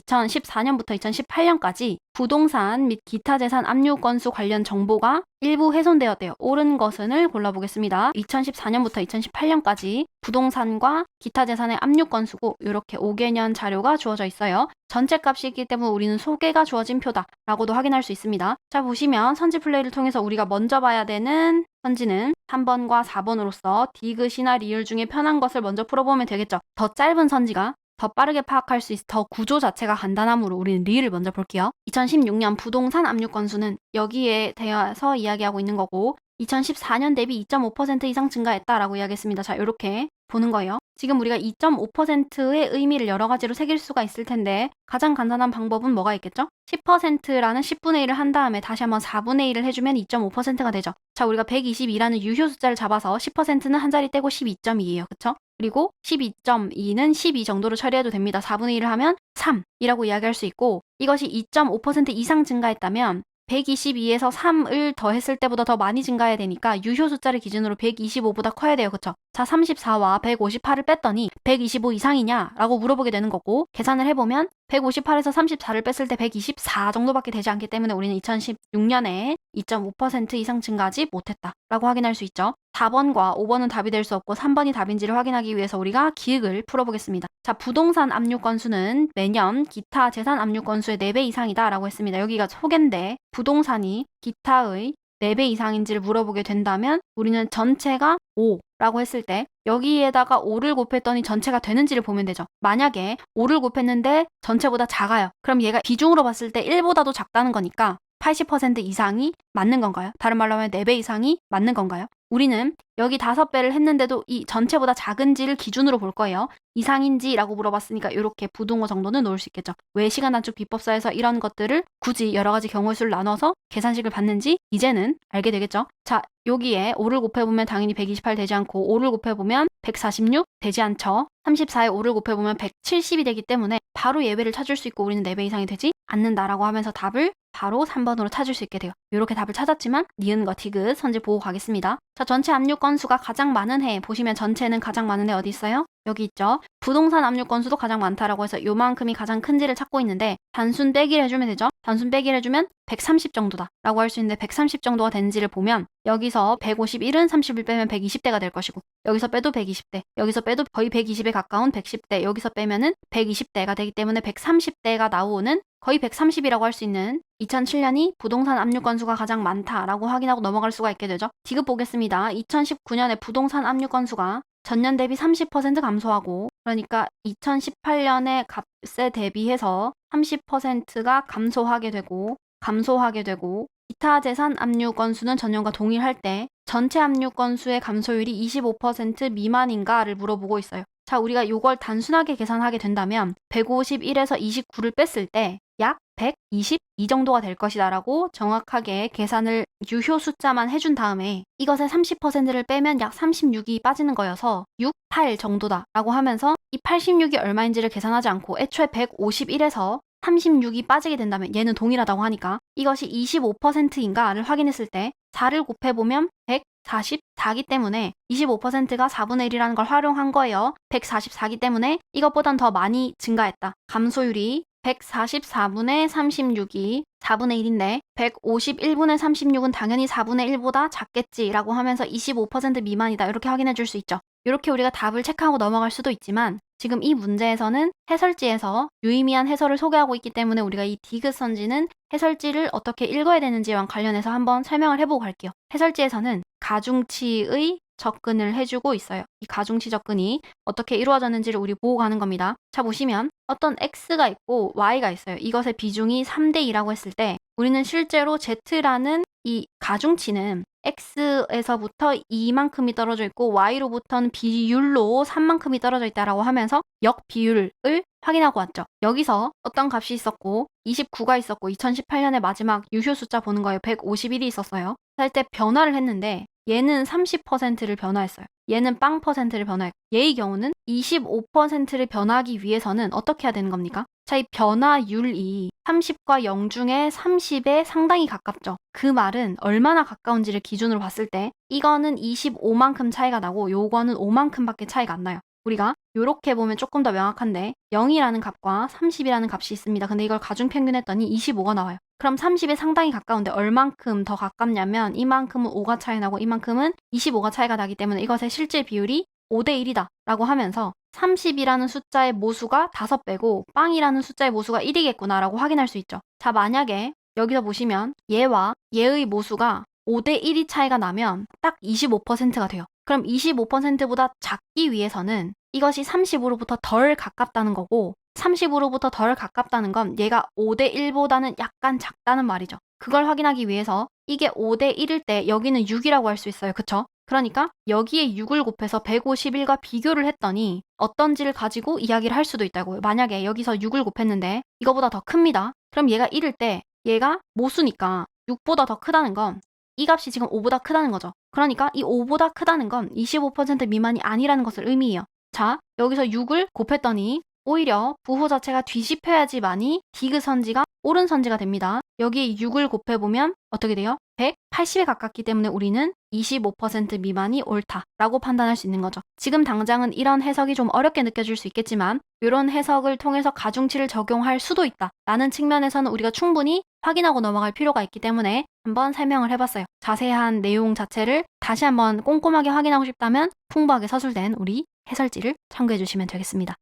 (2014년부터 2018년까지) 부동산 및 기타 재산 압류 건수 관련 정보가 일부 훼손되었대요. 옳은 것을 골라보겠습니다. 2014년부터 2018년까지 부동산과 기타 재산의 압류 건수고 이렇게 5개년 자료가 주어져 있어요. 전체 값이 있기 때문에 우리는 소개가 주어진 표다 라고도 확인할 수 있습니다. 자, 보시면 선지 플레이를 통해서 우리가 먼저 봐야 되는 선지는 3번과 4번으로서 디귿이나 리을 중에 편한 것을 먼저 풀어보면 되겠죠. 더 짧은 선지가 더 빠르게 파악할 수 있어 더 구조 자체가 간단하므로 우리는 리를 먼저 볼게요. 2016년 부동산 압류 건수는 여기에 대해서 이야기하고 있는 거고 2014년 대비 2.5% 이상 증가했다라고 이야기했습니다. 자, 이렇게 보는 거예요. 지금 우리가 2.5%의 의미를 여러 가지로 새길 수가 있을 텐데 가장 간단한 방법은 뭐가 있겠죠? 10%라는 10분의 1을 한 다음에 다시 한번 4분의 1을 해주면 2.5%가 되죠. 자, 우리가 122라는 유효 숫자를 잡아서 10%는 한 자리 떼고 12.2예요. 그쵸? 그리고 12.2는 12 정도로 처리해도 됩니다. 4분의 1을 하면 3이라고 이야기할 수 있고 이것이 2.5% 이상 증가했다면 122에서 3을 더했을 때보다 더 많이 증가해야 되니까 유효 숫자를 기준으로 125보다 커야 돼요. 그쵸? 자, 34와 158을 뺐더니 125 이상이냐? 라고 물어보게 되는 거고 계산을 해보면 158에서 34를 뺐을 때 124 정도밖에 되지 않기 때문에 우리는 2016년에 2.5% 이상 증가하지 못했다 라고 확인할 수 있죠. 4번과 5번은 답이 될 수 없고 3번이 답인지를 확인하기 위해서 우리가 기획을 풀어보겠습니다. 자, 부동산 압류 건수는 매년 기타 재산 압류 건수의 4배 이상이다 라고 했습니다. 여기가 소개인데 부동산이 기타의 4배 이상인지를 물어보게 된다면 우리는 전체가 5라고 했을 때 여기에다가 5를 곱했더니 전체가 되는지를 보면 되죠. 만약에 5를 곱했는데 전체보다 작아요. 그럼 얘가 비중으로 봤을 때 1보다도 작다는 거니까 80% 이상이 맞는 건가요? 다른 말로 하면 4배 이상이 맞는 건가요? 우리는 여기 5배를 했는데도 이 전체보다 작은지를 기준으로 볼 거예요. 이상인지 라고 물어봤으니까 이렇게 부등호 정도는 놓을 수 있겠죠. 왜 시간 단축 비법사에서 이런 것들을 굳이 여러 가지 경우의 수를 나눠서 계산식을 받는지 이제는 알게 되겠죠. 자, 여기에 5를 곱해보면 당연히 128 되지 않고 5를 곱해보면 146 되지 않죠. 34에 5를 곱해보면 170이 되기 때문에 바로 예외를 찾을 수 있고 우리는 4배 이상이 되지 않는다라고 하면서 답을 바로 3번으로 찾을 수 있게 돼요. 이렇게 답을 찾았지만 니은과 디귿 선지 보고 가겠습니다. 자, 전체 압류 건수가 가장 많은 해 보시면 전체는 가장 많은 해 어디 있어요? 여기 있죠. 부동산 압류 건수도 가장 많다라고 해서 요만큼이 가장 큰지를 찾고 있는데 단순 빼기를 해주면 되죠. 단순 빼기를 해주면 130 정도다 라고 할 수 있는데 130 정도가 되는지를 보면 여기서 151은 30을 빼면 120대가 될 것이고 여기서 빼도 120대 여기서 빼도 거의 120에 가까운 110대 여기서 빼면은 120대가 되기 때문에 130대가 나오는 거의 130이라고 할 수 있는 2007년이 부동산 압류 건수가 가장 많다라고 확인하고 넘어갈 수가 있게 되죠. 디귿 보겠습니다. 2019년에 부동산 압류 건수가 전년 대비 30% 감소하고 그러니까 2018년의 값에 대비해서 30%가 감소하게 되고 기타 재산 압류 건수는 전년과 동일할 때 전체 압류 건수의 감소율이 25% 미만인가를 물어보고 있어요. 자, 우리가 이걸 단순하게 계산하게 된다면 151에서 29를 뺐을 때 약 122 정도가 될 것이다 라고 정확하게 계산을 유효 숫자만 해준 다음에 이것의 30%를 빼면 약 36이 빠지는 거여서 6, 8 정도다 라고 하면서 이 86이 얼마인지를 계산하지 않고 애초에 151에서 36이 빠지게 된다면 얘는 동일하다고 하니까 이것이 25%인가를 확인했을 때 4를 곱해보면 144기 때문에 25%가 4분의 1이라는 걸 활용한 거예요. 144기 때문에 이것보단 더 많이 증가했다. 감소율이 144분의 36이 4분의 1인데 151분의 36은 당연히 4분의 1보다 작겠지라고 하면서 25% 미만이다. 이렇게 확인해 줄 수 있죠. 이렇게 우리가 답을 체크하고 넘어갈 수도 있지만 지금 이 문제에서는 해설지에서 유의미한 해설을 소개하고 있기 때문에 우리가 이 디귿 선지는 해설지를 어떻게 읽어야 되는지와 관련해서 한번 설명을 해보고 갈게요. 해설지에서는 가중치의 접근을 해주고 있어요. 이 가중치 접근이 어떻게 이루어졌는지를 우리 보고 가는 겁니다. 자, 보시면 어떤 x가 있고 y가 있어요. 이것의 비중이 3대 2라고 했을 때 우리는 실제로 z라는 이 가중치는 x에서부터 2만큼이 떨어져 있고 y로부터는 비율로 3만큼이 떨어져 있다라고 하면서 역비율을 확인하고 왔죠. 여기서 어떤 값이 있었고 29가 있었고 2018년에 마지막 유효 숫자 보는 거예요. 151이 있었어요. 할 때 변화를 했는데 얘는 30%를 변화했어요. 얘는 빵 퍼센트를 변화했고 얘의 경우는 25%를 변하기 위해서는 어떻게 해야 되는 겁니까? 자, 이 변화율이 30과 0 중에 30에 상당히 가깝죠. 그 말은 얼마나 가까운지를 기준으로 봤을 때 이거는 25만큼 차이가 나고 요거는 5만큼밖에 차이가 안 나요. 우리가 이렇게 보면 조금 더 명확한데 0이라는 값과 30이라는 값이 있습니다. 근데 이걸 가중평균했더니 25가 나와요. 그럼 30에 상당히 가까운데 얼만큼 더 가깝냐면 이만큼은 5가 차이 나고 이만큼은 25가 차이가 나기 때문에 이것의 실질 비율이 5대 1이다 라고 하면서 30이라는 숫자의 모수가 5배고 빵이라는 숫자의 모수가 1이겠구나 라고 확인할 수 있죠. 자, 만약에 여기서 보시면 얘와 얘의 모수가 5대 1이 차이가 나면 딱 25%가 돼요. 그럼 25%보다 작기 위해서는 이것이 30으로부터 덜 가깝다는 거고 30으로부터 덜 가깝다는 건 얘가 5대 1보다는 약간 작다는 말이죠. 그걸 확인하기 위해서 이게 5대 1일 때 여기는 6이라고 할 수 있어요. 그쵸? 그러니까 여기에 6을 곱해서 151과 비교를 했더니 어떤지를 가지고 이야기를 할 수도 있다고요. 만약에 여기서 6을 곱했는데 이거보다 더 큽니다. 그럼 얘가 1일 때 얘가 모수니까 6보다 더 크다는 건 이 값이 지금 5보다 크다는 거죠. 그러니까 이 5보다 크다는 건 25% 미만이 아니라는 것을 의미해요. 자, 여기서 6을 곱했더니 오히려 부호 자체가 뒤집혀야지만이 디귿선지가 오른선지가 됩니다. 여기에 6을 곱해보면 어떻게 돼요? 180에 가깝기 때문에 우리는 25% 미만이 옳다라고 판단할 수 있는 거죠. 지금 당장은 이런 해석이 좀 어렵게 느껴질 수 있겠지만 이런 해석을 통해서 가중치를 적용할 수도 있다라는 측면에서는 우리가 충분히 확인하고 넘어갈 필요가 있기 때문에 한번 설명을 해봤어요. 자세한 내용 자체를 다시 한번 꼼꼼하게 확인하고 싶다면 풍부하게 서술된 우리 해설지를 참고해 주시면 되겠습니다.